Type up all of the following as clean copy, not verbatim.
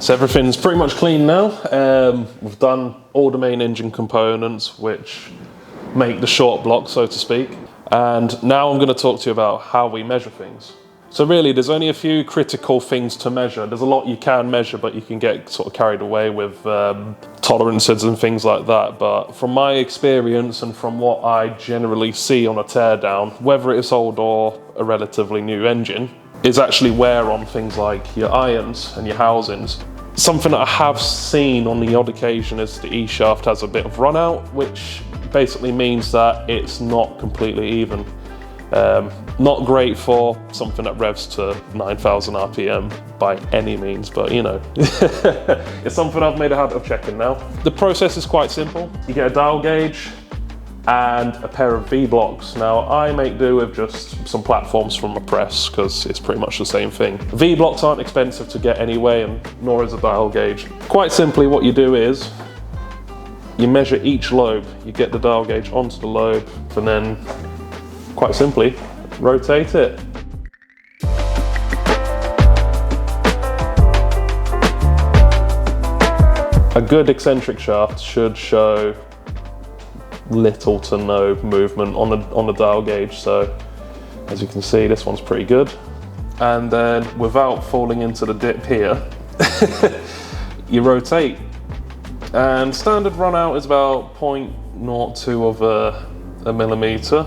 So everything's pretty much clean now. We've done all the main engine components, which make the short block, so to speak. And now I'm going to talk to you about how we measure things. So really, there's only a few critical things to measure. There's a lot you can measure, but you can get sort of carried away with tolerances and things like that. But from my experience and from what I generally see on a teardown, whether it's old or a relatively new engine, is actually wear on things like your irons and your housings. Something that I have seen on the odd occasion is the E-shaft has a bit of run out, which basically means that it's not completely even. Not great for something that revs to 9,000 RPM by any means, but you know, it's something I've made a habit of checking now. The process is quite simple. You get a dial gauge and a pair of V-blocks. Now, I make do with just some platforms from a press because it's pretty much the same thing. V-blocks aren't expensive to get anyway, and nor is a dial gauge. Quite simply, what you do is you measure each lobe. You get the dial gauge onto the lobe and then, quite simply, rotate it. A good eccentric shaft should show little to no movement on the dial gauge, so as you can see, this one's pretty good. And then, without falling into the dip here, you rotate. And standard run out is about 0.02 of a millimeter.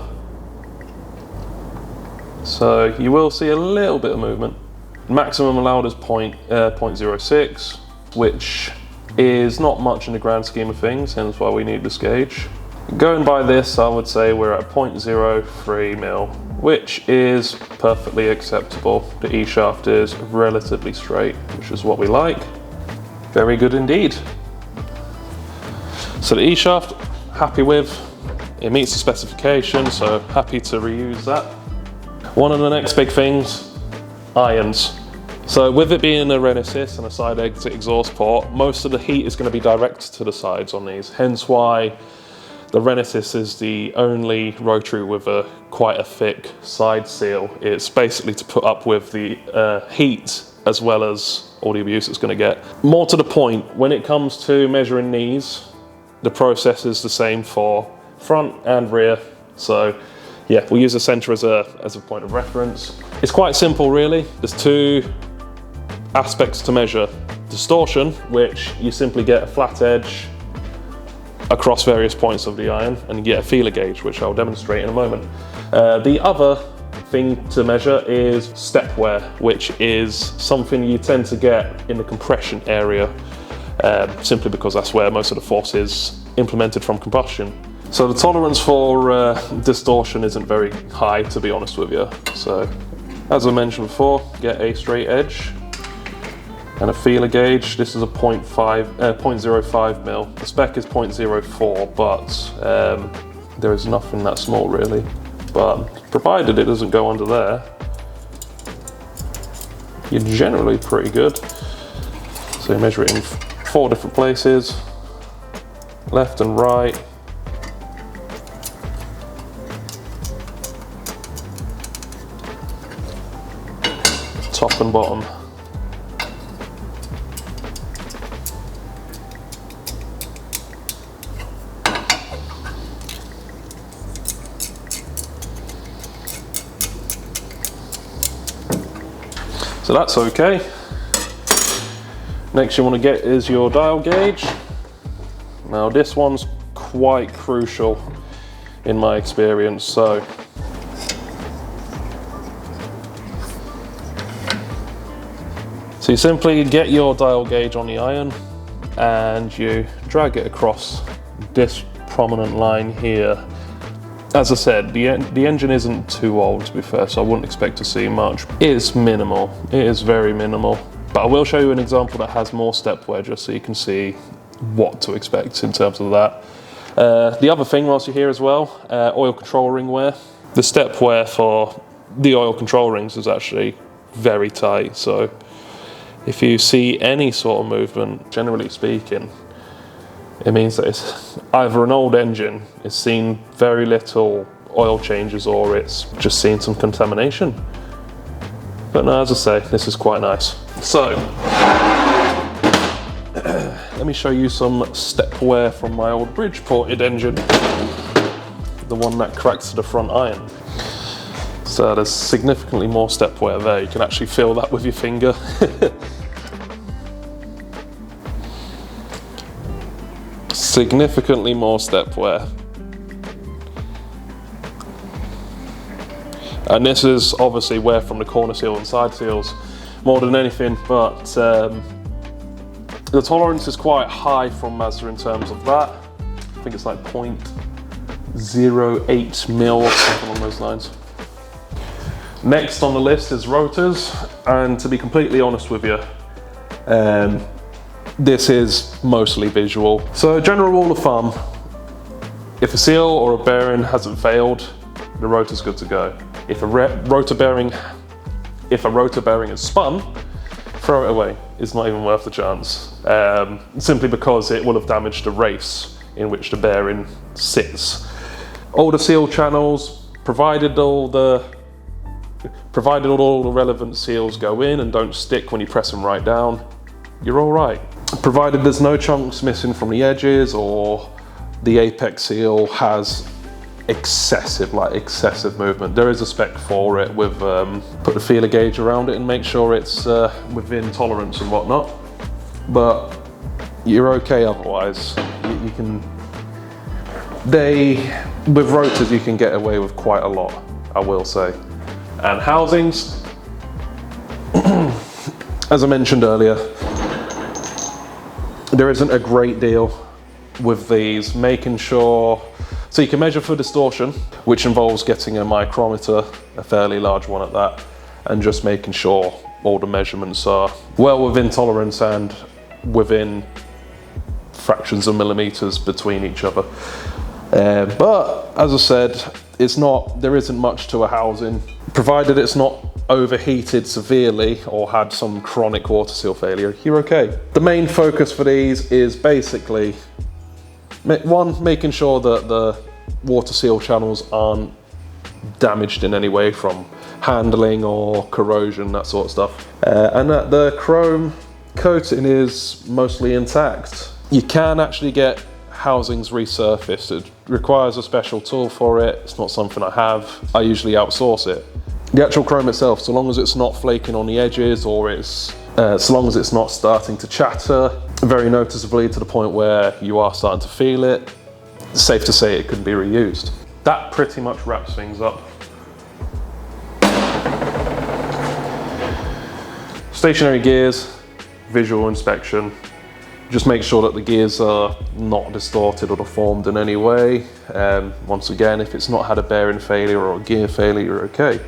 So you will see a little bit of movement. Maximum allowed is 0.06, which is not much in the grand scheme of things, hence why we need this gauge. Going by this, I would say we're at 0.03 mil, which is perfectly acceptable. The E-shaft is relatively straight, which is what we like. Very good indeed. So the E-shaft, happy with. It meets the specification, so happy to reuse that. One of the next big things, irons. So with it being a Renesis and a side exit exhaust port, most of the heat is going to be directed to the sides on these, hence why the Renesis is the only rotary with quite a thick side seal. It's basically to put up with the heat as well as all the abuse it's going to get. More to the point, when it comes to measuring these, the process is the same for front and rear. So yeah, we'll use the center as a point of reference. It's quite simple really. There's two aspects to measure. Distortion, which you simply get a flat edge across various points of the iron, and you get a feeler gauge, which I'll demonstrate in a moment. The other thing to measure is step wear, which is something you tend to get in the compression area, simply because that's where most of the force is implemented from combustion. So the tolerance for distortion isn't very high, to be honest with you. So, as I mentioned before, get a straight edge and a feeler gauge. This is a 0.05 mil. The spec is 0.04, but there is nothing that small really. But provided it doesn't go under there, you're generally pretty good. So you measure it in 4 different places, left and right. Top and bottom. So that's okay. Next you want to get is your dial gauge. Now this one's quite crucial in my experience. So you simply get your dial gauge on the iron and you drag it across this prominent line here. As I said, the engine isn't too old, to be fair, so I wouldn't expect to see much. It is minimal, it is very minimal. But I will show you an example that has more step wear, just so you can see what to expect in terms of that. The other thing whilst you're here as well, oil control ring wear. The step wear for the oil control rings is actually very tight, so if you see any sort of movement, generally speaking, it means that it's either an old engine, it's seen very little oil changes, or it's just seen some contamination. But no, as I say, this is quite nice. So, let me show you some step wear from my old Bridgeported engine, the one that cracks to the front iron. So there's significantly more step wear there. You can actually feel that with your finger. Significantly more step wear. And this is obviously wear from the corner seal and side seals more than anything, but the tolerance is quite high from Mazda in terms of that. I think it's like 0.08 mil or something along those lines. Next on the list is rotors, and to be completely honest with you, this is mostly visual. So general rule of thumb, if a seal or a bearing hasn't failed, the rotor's good to go. If a rotor bearing is spun, throw it away. It's not even worth the chance. Simply because it will have damaged the race in which the bearing sits. All the seal channels, provided all the relevant seals go in and don't stick when you press them right down, you're all right. Provided there's no chunks missing from the edges or the apex seal has excessive movement. There is a spec for it with, put the feeler gauge around it and make sure it's within tolerance and whatnot. But you're okay otherwise. You can, with rotors you can get away with quite a lot, I will say. And housings, as I mentioned earlier, there isn't a great deal with these, making sure, so you can measure for distortion, which involves getting a micrometer, a fairly large one at that, and just making sure all the measurements are well within tolerance and within fractions of millimeters between each other. But as I said, there isn't much to a housing, provided it's not overheated severely or had some chronic water seal failure, you're okay. The main focus for these is basically, one, making sure that the water seal channels aren't damaged in any way from handling or corrosion, that sort of stuff. And that the chrome coating is mostly intact. You can actually get housings resurfaced. It requires a special tool for it. It's not something I have. I usually outsource it. The actual chrome itself, so long as it's not flaking on the edges or so long as it's not starting to chatter very noticeably to the point where you are starting to feel it, it's safe to say it can be reused. That pretty much wraps things up. Stationary gears, visual inspection. Just make sure that the gears are not distorted or deformed in any way. Once again, if it's not had a bearing failure or a gear failure, you're okay.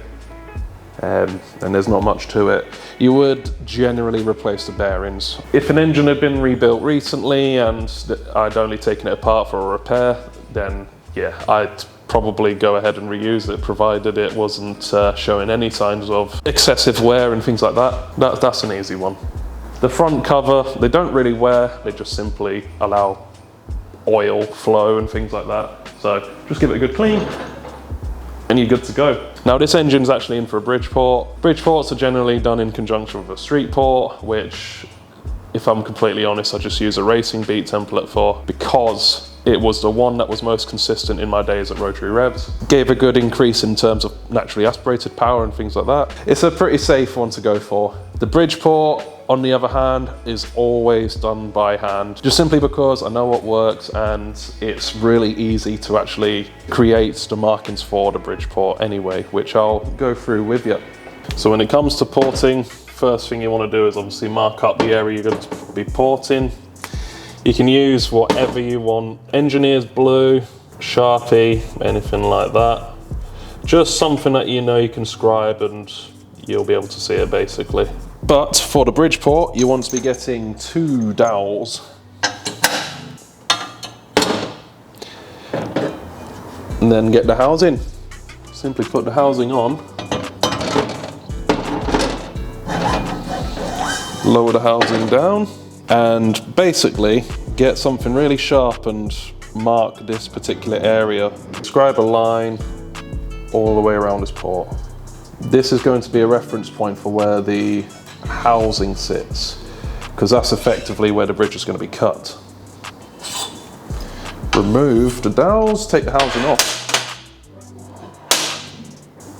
And there's not much to it. You would generally replace the bearings. If an engine had been rebuilt recently and I'd only taken it apart for a repair, then yeah, I'd probably go ahead and reuse it, provided it wasn't showing any signs of excessive wear and things like that. That's an easy one. The front cover, they don't really wear, they just simply allow oil flow and things like that. So just give it a good clean and you're good to go. Now this engine's actually in for a Bridgeport. Bridgeports are generally done in conjunction with a street port, which, if I'm completely honest, I just use a racing beat template for, because it was the one that was most consistent in my days at Rotary Revs. Gave a good increase in terms of naturally aspirated power and things like that. It's a pretty safe one to go for. The Bridgeport, on the other hand, is always done by hand, just simply because I know what works and it's really easy to actually create the markings for the Bridgeport anyway, which I'll go through with you. So when it comes to porting, first thing you want to do is obviously mark up the area you're going to be porting. You can use whatever you want, engineer's blue, Sharpie, anything like that. Just something that you know you can scribe and you'll be able to see it basically. But for the Bridgeport, you want to be getting 2 dowels. And then get the housing. Simply put the housing on. Lower the housing down. And basically get something really sharp and mark this particular area. Scribe a line all the way around this port. This is going to be a reference point for where the housing sits. because that's effectively where the bridge is going to be cut. Remove the dowels, take the housing off.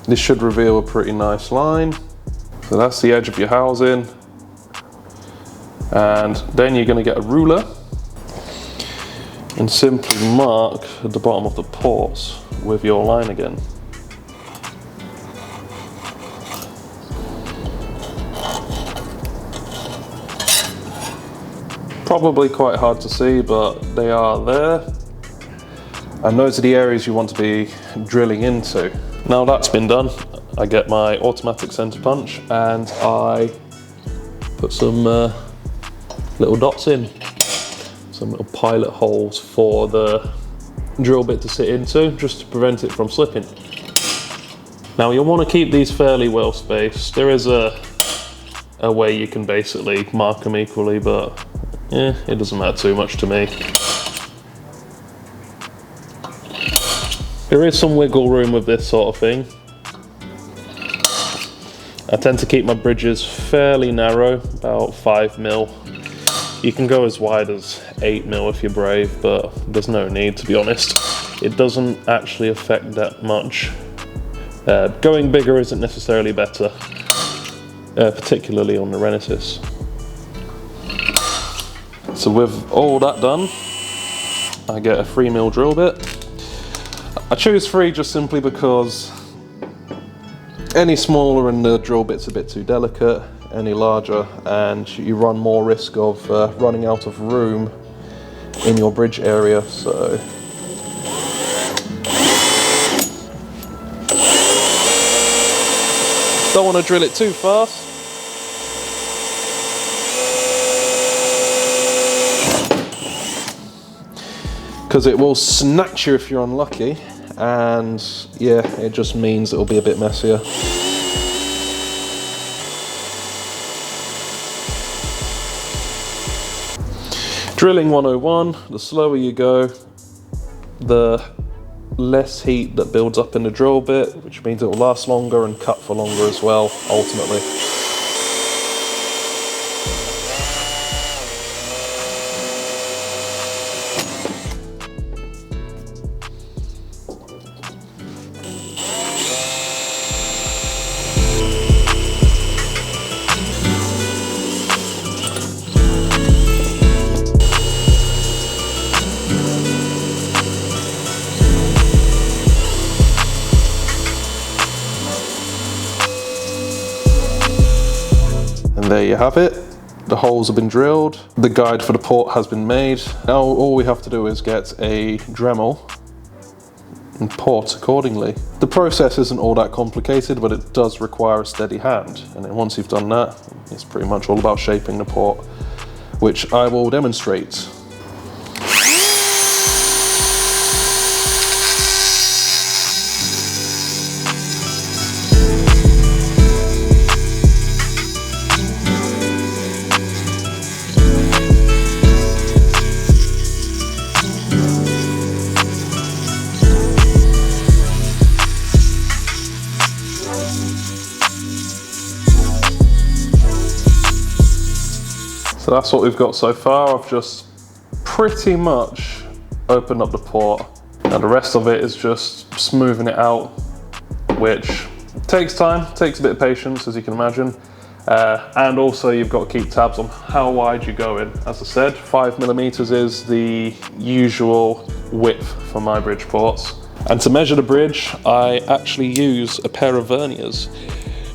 This should reveal a pretty nice line. So that's the edge of your housing. And then you're going to get a ruler and simply mark at the bottom of the ports with your line again. Probably quite hard to see, but they are there. And those are the areas you want to be drilling into. Now that's been done, I get my automatic center punch and I put some little dots in. Some little pilot holes for the drill bit to sit into, just to prevent it from slipping. Now you'll want to keep these fairly well spaced. There is a way you can basically mark them equally, but yeah, it doesn't matter too much to me. There is some wiggle room with this sort of thing. I tend to keep my bridges fairly narrow, about 5mm. You can go as wide as 8mm if you're brave, but there's no need, to be honest. It doesn't actually affect that much. Going bigger isn't necessarily better, particularly on the Renesis. So with all that done, I get a 3mm drill bit. I choose 3 just simply because any smaller and the drill bit's a bit too delicate, any larger and you run more risk of running out of room in your bridge area. So don't want to drill it too fast. Because it will snatch you if you're unlucky, and yeah, it just means it'll be a bit messier. Drilling 101, the slower you go, the less heat that builds up in the drill bit, which means it will last longer and cut for longer as well, ultimately. And there you have it. The holes have been drilled. The guide for the port has been made. Now all we have to do is get a Dremel and port accordingly. The process isn't all that complicated, but it does require a steady hand. And then once you've done that, it's pretty much all about shaping the port, which I will demonstrate. So that's what we've got so far. I've just pretty much opened up the port. Now the rest of it is just smoothing it out, which takes time, takes a bit of patience, as you can imagine. And also you've got to keep tabs on how wide you go in. As I said, 5mm is the usual width for my bridge ports. And to measure the bridge, I actually use a pair of verniers.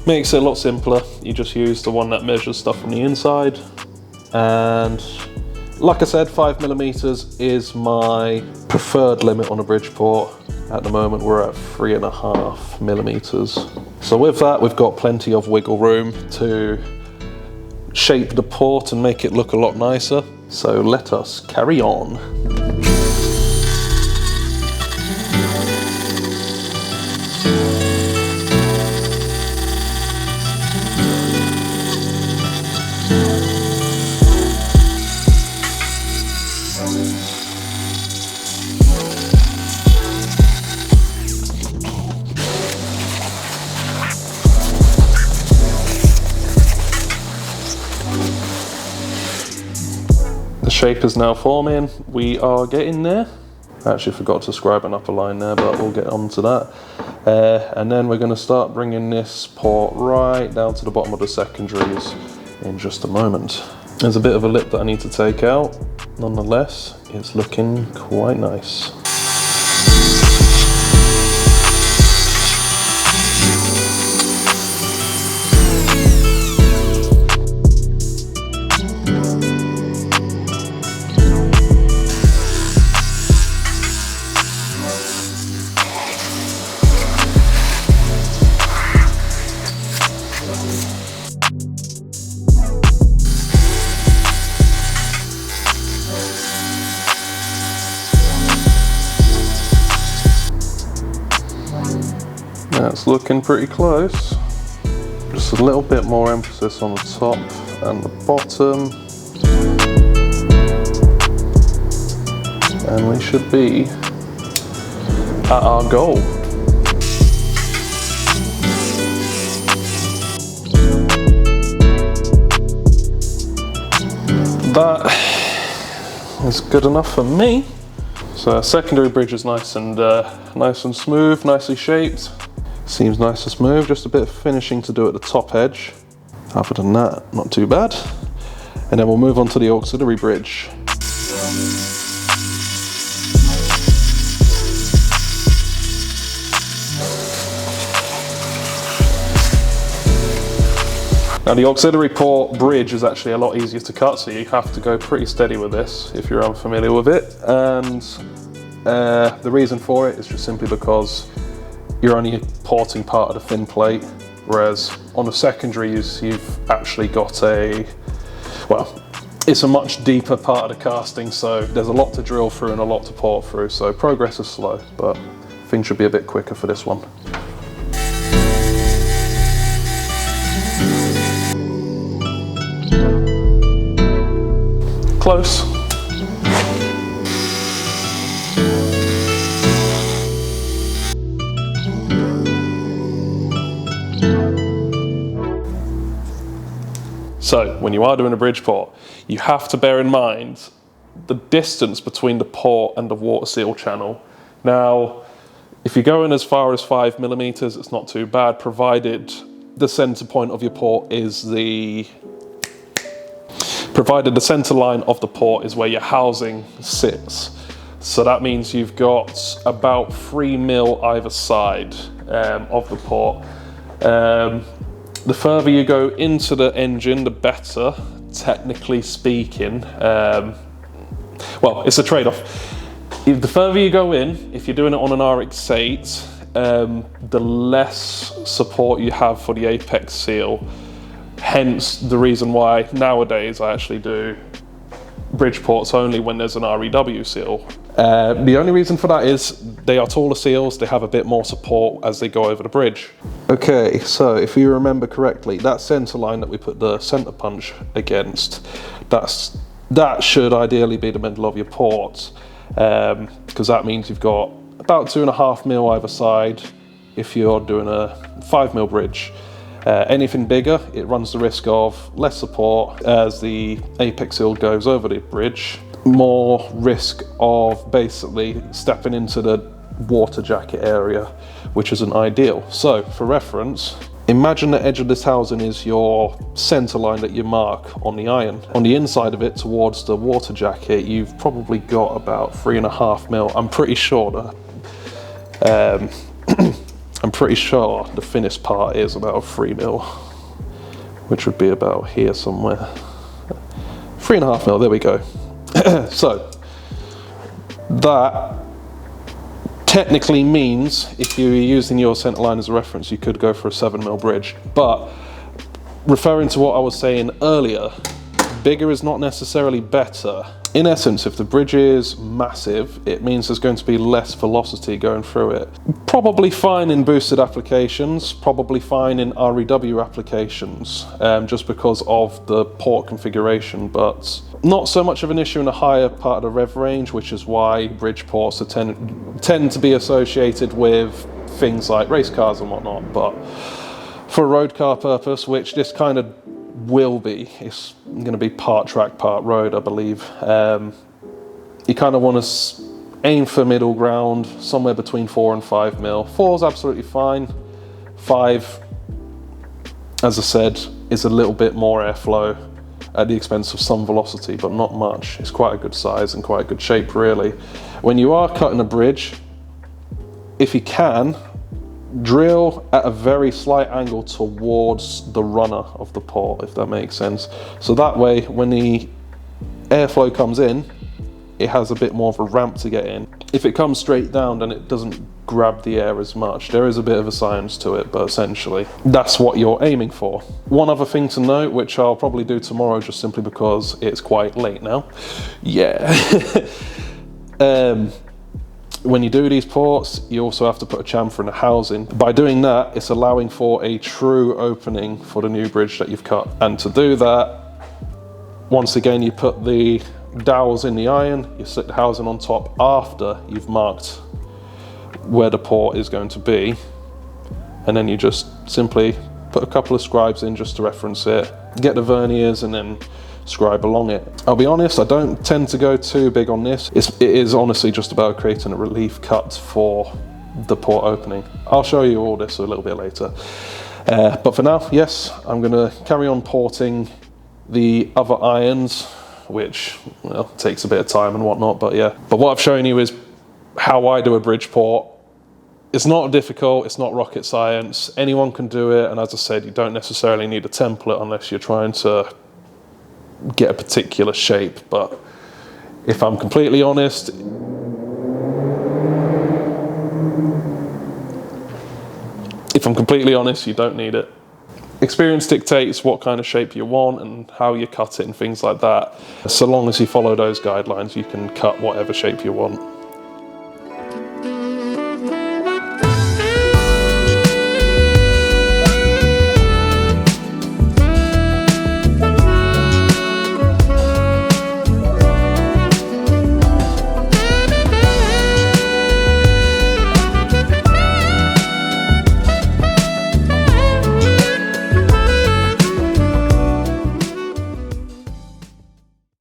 Makes it a lot simpler. You just use the one that measures stuff from the inside. And like I said, 5mm is my preferred limit on a bridge port. At the moment we're at 3.5mm. So with that we've got plenty of wiggle room to shape the port and make it look a lot nicer. So let us carry on. Shape is now forming. We are getting there. I actually forgot to scribe an upper line there, but we'll get on to that. And then we're going to start bringing this port right down to the bottom of the secondaries in just a moment. There's a bit of a lip that I need to take out. Nonetheless, it's looking quite nice. That's looking pretty close. Just a little bit more emphasis on the top and the bottom. And we should be at our goal. That is good enough for me. So our secondary bridge is nice and smooth, nicely shaped. Seems nice and smooth, just a bit of finishing to do at the top edge. Other than that, not too bad. And then we'll move on to the auxiliary bridge. Now the auxiliary port bridge is actually a lot easier to cut, so you have to go pretty steady with this if you're unfamiliar with it. And the reason for it is just simply because you're only porting part of the thin plate, whereas on the secondaries you've actually got it's a much deeper part of the casting, so there's a lot to drill through and a lot to port through, so progress is slow, but things should be a bit quicker for this one. Close. So when you are doing a bridge port, you have to bear in mind the distance between the port and the water seal channel. Now, if you're going as far as 5mm, it's not too bad, provided the center point of your port is provided the center line of the port is where your housing sits. So that means you've got about 3mm either side of the port. The further you go into the engine, the better, technically speaking. Well, it's a trade-off. The further you go in, if you're doing it on an RX-8, the less support you have for the apex seal. Hence the reason why nowadays I actually do bridge ports only when there's an REW seal. The only reason for that is they are taller seals, they have a bit more support as they go over the bridge. Okay, so if you remember correctly, that center line that we put the center punch against, that should ideally be the middle of your port, because that means you've got about 2.5mm either side if you're doing a 5mm bridge. Anything bigger, it runs the risk of less support as the apex seal goes over the bridge, more risk of basically stepping into the water jacket area, which isn't ideal. So for reference, imagine the edge of this housing is your center line that you mark on the iron. On the inside of it towards the water jacket, you've probably got about 3.5mm. I'm pretty sure the thinnest part is about 3mm, which would be about here somewhere. 3.5mm, there we go. So that technically means if you're using your center line as a reference, you could go for a 7mm bridge. But referring to what I was saying earlier, bigger is not necessarily better. In essence, if the bridge is massive, it means there's going to be less velocity going through it. Probably fine in boosted applications, probably fine in REW applications, just because of the port configuration, but not so much of an issue in the higher part of the rev range, which is why bridge ports tend to be associated with things like race cars and whatnot. But for a road car purpose, which this kind of will be, it's going to be part track, part road, I believe. You kind of want to aim for middle ground, somewhere between 4 and 5 mil. 4 is absolutely fine. 5, as I said, is a little bit more airflow at the expense of some velocity, but not much. It's quite a good size and quite a good shape, really. When you are cutting a bridge, if you can, drill at a very slight angle towards the runner of the port, if that makes sense. So that way, when the airflow comes in, it has a bit more of a ramp to get in. If it comes straight down, then it doesn't grab the air as much. There is a bit of a science to it, but essentially that's what you're aiming for. One other thing to note, which I'll probably do tomorrow just simply because it's quite late now. Yeah. When you do these ports, you also have to put a chamfer in the housing. By doing that, it's allowing for a true opening for the new bridge that you've cut. And to do that, once again, you put the dowels in the iron, you stick the housing on top after you've marked where the port is going to be, and then you just simply put a couple of scribes in just to reference it, get the verniers and then scribe along it. I'll be honest, I don't tend to go too big on this. It is honestly just about creating a relief cut for the port opening. I'll show you all this a little bit later. But for now, yes, I'm going to carry on porting the other irons, which, well, takes a bit of time and whatnot, but yeah. But what I've shown you is how I do a bridge port. It's not difficult, it's not rocket science. Anyone can do it, and as I said, you don't necessarily need a template unless you're trying to get a particular shape. But if I'm completely honest, you don't need it. Experience dictates what kind of shape you want and how you cut it and things like that. So long as you follow those guidelines, you can cut whatever shape you want.